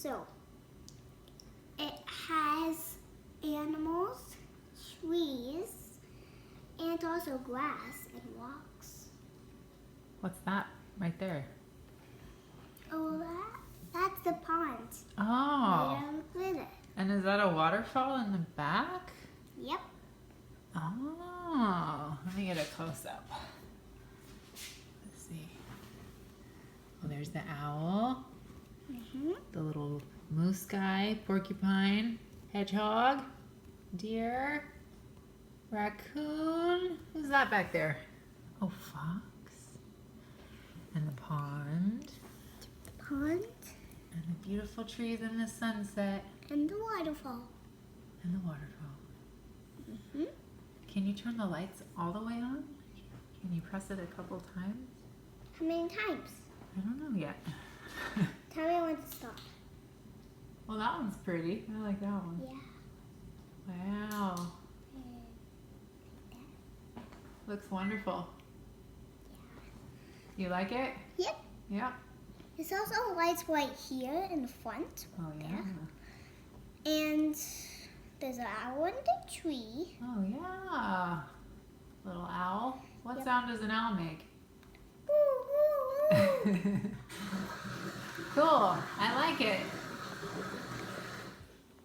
So, it has animals, trees, and also grass and rocks. What's that right there? Oh, that's the pond. Oh. Look at it. And is that a waterfall in the back? Yep. Oh. Let me get a close up. Let's see. Oh, there's the owl. The little moose guy, porcupine, hedgehog, deer, raccoon. Who's that back there? Oh, fox. And the pond. The pond. And the beautiful trees and the sunset. And the waterfall. And the waterfall. Can you turn the lights all the way on? Can you press it a couple times? How many times? I don't know yet. Tell me when to stop. Well, that one's pretty. I like that one. Yeah. Wow. Looks wonderful. You like it? Yep. Yeah. There's also lights right here in the front. Oh, yeah. And there's an owl in the tree. Oh, yeah. Little owl. What Yep. sound does an owl make? Woo, woo, woo. Cool. I like it.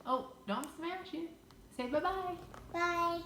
Oh, don't smash it. Say bye-bye. Bye.